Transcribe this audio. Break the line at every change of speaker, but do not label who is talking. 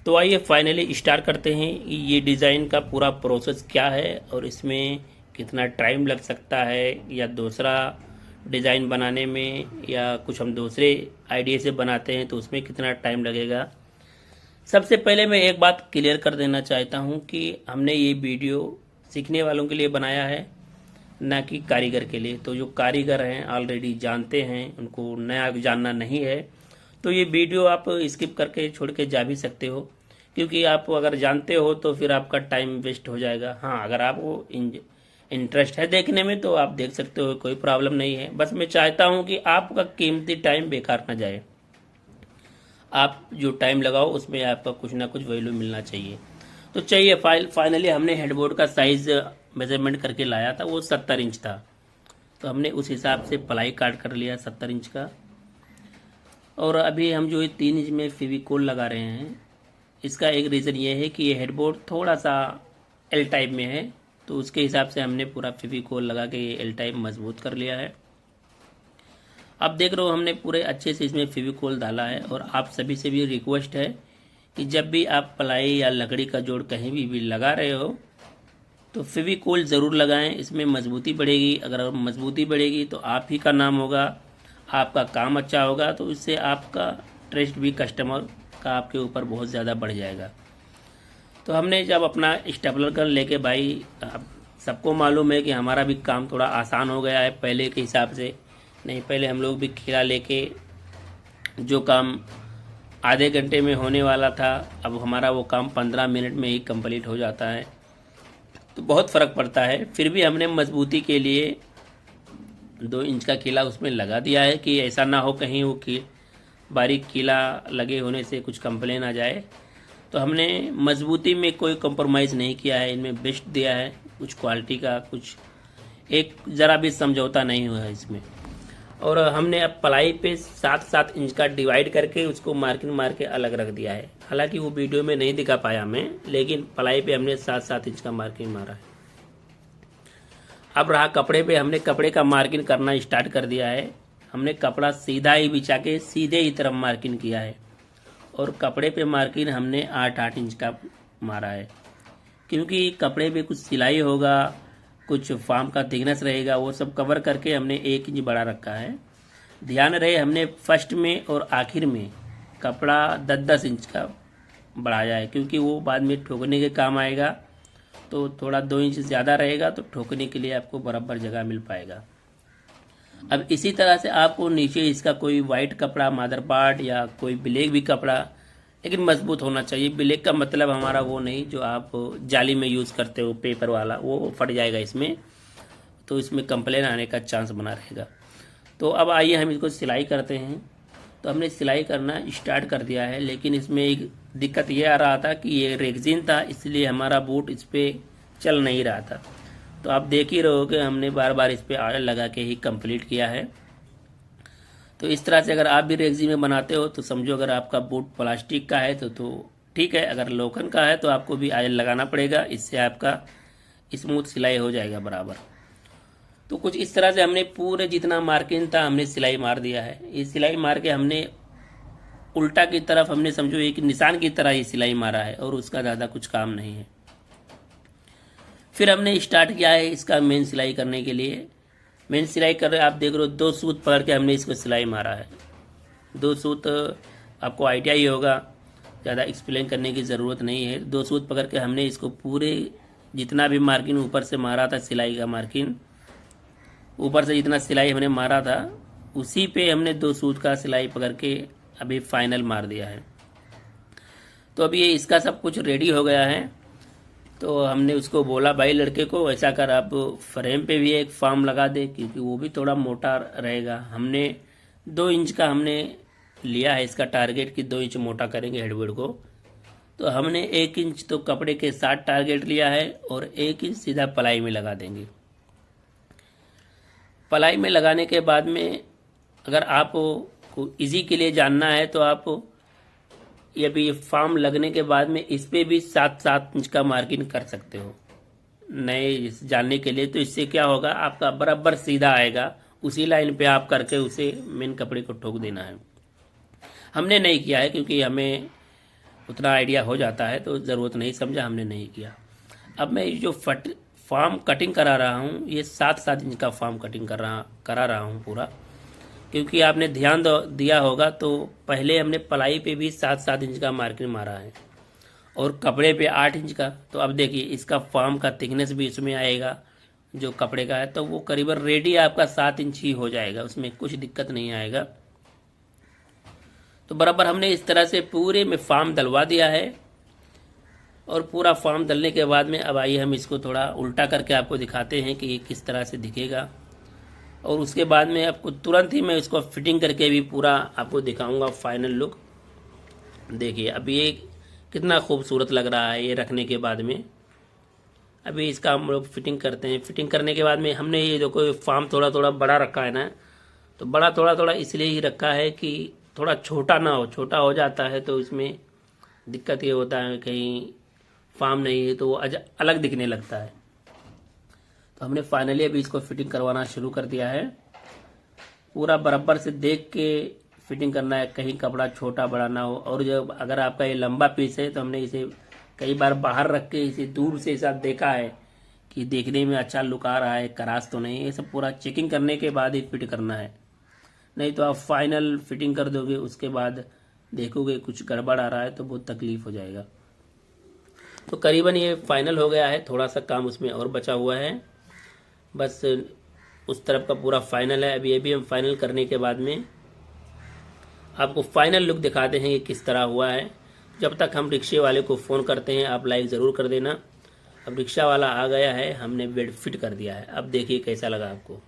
तो आइए finally start करते हैं। ये डिज़ाइन का पूरा प्रोसेस क्या है और इसमें कितना टाइम लग सकता है, या दूसरा डिज़ाइन बनाने में, या कुछ हम दूसरे आइडिया से बनाते हैं तो उसमें कितना टाइम लगेगा। सबसे पहले मैं एक बात क्लियर कर देना चाहता हूँ कि हमने ये वीडियो सीखने वालों के लिए बनाया है, ना कि कारीगर के लिए। तो जो कारीगर हैं ऑलरेडी जानते हैं, उनको नया जानना नहीं है, तो ये वीडियो आप स्किप करके छोड़ के जा भी सकते हो, क्योंकि आप अगर जानते हो तो फिर आपका टाइम वेस्ट हो जाएगा। हाँ, अगर आपको इंटरेस्ट है देखने में तो आप देख सकते हो, कोई प्रॉब्लम नहीं है। बस मैं चाहता हूँ कि आपका कीमती टाइम बेकार ना जाए। आप जो टाइम लगाओ उसमें आपका कुछ ना कुछ वैल्यू मिलना चाहिए। तो चाहिए फाइनली हमने हेडबोर्ड का साइज़ मेजरमेंट करके लाया था, वो 70 इंच था। तो हमने उस हिसाब से प्लाई काट कर लिया 70 इंच का। और अभी हम जो ये 3 इंच में फेविकोल लगा रहे हैं, इसका एक रीज़न ये है कि ये हेडबोर्ड थोड़ा सा एल टाइप में है, तो उसके हिसाब से हमने पूरा फेविकोल लगा के ये एल टाइप मजबूत कर लिया है। अब देख रहे हो हमने पूरे अच्छे से इसमें फेविकोल डाला है। और आप सभी से भी रिक्वेस्ट है कि जब भी आप प्लाई या लकड़ी का जोड़ कहीं भी लगा रहे हो तो फेविकोल ज़रूर लगाएं, इसमें मजबूती बढ़ेगी। अगर मजबूती बढ़ेगी तो आप ही का नाम होगा, आपका काम अच्छा होगा, तो इससे आपका ट्रस्ट भी कस्टमर का आपके ऊपर बहुत ज़्यादा बढ़ जाएगा। तो हमने जब अपना स्टेपलर गन लेके, भाई अब सबको मालूम है कि हमारा भी काम थोड़ा आसान हो गया है पहले के हिसाब से। नहीं, पहले हम लोग भी खीरा लेके जो काम आधे घंटे में होने वाला था, अब हमारा वो काम 15 मिनट में ही कंप्लीट हो जाता है। तो बहुत फ़र्क पड़ता है। फिर भी हमने मजबूती के लिए 2 इंच का कीला उसमें लगा दिया है कि ऐसा ना हो कहीं वो बारीक कीला लगे होने से कुछ कंप्लेन आ जाए। तो हमने मजबूती में कोई कॉम्प्रोमाइज़ नहीं किया है, इनमें बेस्ट दिया है। कुछ क्वालिटी का कुछ एक ज़रा भी समझौता नहीं हुआ है इसमें। और हमने अब प्लाई पे 7-7 इंच का डिवाइड करके उसको मार्किंग मार के अलग रख दिया है। हालांकि वो वीडियो में नहीं दिखा पाया मैं, लेकिन प्लाई पे हमने 7-7 इंच का मार्किंग मारा है। अब रहा कपड़े पे, हमने कपड़े का मार्किंग करना स्टार्ट कर दिया है। हमने कपड़ा सीधा ही बिछा के सीधे ही तरफ मार्किंग किया है। और कपड़े पे मार्किंग हमने 8-8 इंच का मारा है, क्योंकि कपड़े पे कुछ सिलाई होगा, कुछ फार्म का थिकनेस रहेगा, वो सब कवर करके हमने 1 इंच बड़ा रखा है। ध्यान रहे हमने फर्स्ट में और आखिर में कपड़ा 10-10 इंच का बढ़ाया है, क्योंकि वो बाद में ठोकने के काम आएगा। तो थोड़ा 2 इंच ज़्यादा रहेगा तो ठोकने के लिए आपको बराबर जगह मिल पाएगा। अब इसी तरह से आपको नीचे इसका कोई वाइट कपड़ा, मादर पार्ट या कोई ब्लैक भी कपड़ा, लेकिन मजबूत होना चाहिए। ब्लैक का मतलब हमारा वो नहीं जो आप जाली में यूज़ करते हो, पेपर वाला, वो फट जाएगा इसमें, तो इसमें कंप्लेन आने का चांस बना रहेगा। तो अब आइए हम इसको सिलाई करते हैं। तो हमने सिलाई करना स्टार्ट कर दिया है, लेकिन इसमें एक दिक्कत ये आ रहा था कि ये रेगजीन था, इसलिए हमारा बूट इस पर चल नहीं रहा था। तो आप देख ही रहोगे हमने बार बार इस पर ऑयल लगा के ही कंप्लीट किया है। तो इस तरह से अगर आप भी रेगजीन में बनाते हो तो समझो, अगर आपका बूट प्लास्टिक का है तो ठीक है, अगर लोखंड का है तो आपको भी ऑयल लगाना पड़ेगा, इससे आपका स्मूथ सिलाई हो जाएगा बराबर। तो कुछ इस तरह से हमने पूरे जितना मार्किंग था हमने सिलाई मार दिया है। ये सिलाई मार के हमने उल्टा की तरफ, हमने समझो एक निशान की तरह ही सिलाई मारा है, और उसका ज़्यादा कुछ काम नहीं है। फिर हमने स्टार्ट किया है इसका मेन सिलाई करने के लिए। मेन सिलाई कर रहे, आप देख रहे हो 2 सूत पकड़ के हमने इसको सिलाई मारा है। 2 सूत आपको आइडिया ही होगा, ज़्यादा एक्सप्लेन करने की ज़रूरत नहीं है। 2 सूत पकड़ के हमने इसको पूरे जितना भी मार्किंग ऊपर से मारा था, सिलाई का मार्किंग ऊपर से जितना सिलाई हमने मारा था, उसी पे हमने 2 सूत का सिलाई पकड़ के अभी फाइनल मार दिया है। तो अभी ये इसका सब कुछ रेडी हो गया है। तो हमने उसको बोला, भाई लड़के को ऐसा कर, आप फ्रेम पे भी एक फार्म लगा दे, क्योंकि वो भी थोड़ा मोटा रहेगा। हमने 2 इंच का हमने लिया है इसका टारगेट कि 2 इंच मोटा करेंगे हेडबोर्ड को। तो हमने 1 इंच तो कपड़े के साथ टारगेट लिया है, और 1 इंच सीधा प्लाई में लगा देंगे। प्लाई में लगाने के बाद में अगर आपको इजी के लिए जानना है तो आप ये भी फार्म लगने के बाद में इस पर भी 7-7 इंच का मार्किंग कर सकते हो नए जानने के लिए। तो इससे क्या होगा, आपका बराबर सीधा आएगा, उसी लाइन पे आप करके उसे मेन कपड़े को ठोक देना है। हमने नहीं किया है क्योंकि हमें उतना आइडिया हो जाता है, तो ज़रूरत नहीं समझा, हमने नहीं किया। अब मैं ये जो फॉर्म कटिंग करा रहा हूँ, ये 7-7 इंच का फॉर्म कटिंग करा रहा हूँ पूरा, क्योंकि आपने ध्यान दिया होगा तो पहले हमने पलाई पे भी 7-7 इंच का मार्किंग मारा है और कपड़े पे 8 इंच का। तो अब देखिए इसका फॉर्म का थिकनेस भी इसमें आएगा जो कपड़े का है, तो वो करीबन रेडी आपका 7 इंच ही हो जाएगा, उसमें कुछ दिक्कत नहीं आएगा। तो बराबर हमने इस तरह से पूरे में फॉर्म डलवा दिया है। और पूरा फॉर्म डलने के बाद में अब आइए हम इसको थोड़ा उल्टा करके आपको दिखाते हैं कि ये किस तरह से दिखेगा। और उसके बाद में आपको तुरंत ही मैं इसको फिटिंग करके भी पूरा आपको दिखाऊंगा फाइनल लुक। देखिए अब ये कितना खूबसूरत लग रहा है ये रखने के बाद में। अभी इसका हम लोग फिटिंग करते हैं। फिटिंग करने के बाद में हमने ये देखो फॉर्म थोड़ा थोड़ा बड़ा रखा है ना, तो बड़ा थोड़ा थोड़ा इसलिए ही रखा है कि थोड़ा छोटा ना हो। छोटा हो जाता है तो इसमें दिक्कत ये होता है कहीं फॉर्म नहीं है तो वो अलग दिखने लगता है। तो हमने फाइनली अभी इसको फिटिंग करवाना शुरू कर दिया है। पूरा बराबर से देख के फिटिंग करना है, कहीं कपड़ा छोटा बड़ा ना हो। और जब अगर आपका ये लंबा पीस है तो हमने इसे कई बार बाहर रख के इसे दूर से साथ देखा है कि देखने में अच्छा लुक आ रहा है, करास तो नहीं। ये सब पूरा चेकिंग करने के बाद ही फिट करना है, नहीं तो आप फाइनल फिटिंग कर दोगे उसके बाद देखोगे कुछ गड़बड़ आ रहा है तो बहुत तकलीफ हो जाएगा। तो करीबन ये फाइनल हो गया है, थोड़ा सा काम उसमें और बचा हुआ है, बस उस तरफ का पूरा फाइनल है। अभी ये भी हम फाइनल करने के बाद में आपको फाइनल लुक दिखाते हैं कि किस तरह हुआ है। जब तक हम रिक्शे वाले को फ़ोन करते हैं आप लाइक ज़रूर कर देना। अब रिक्शा वाला आ गया है, हमने बेड फिट कर दिया है। अब देखिए कैसा लगा आपको।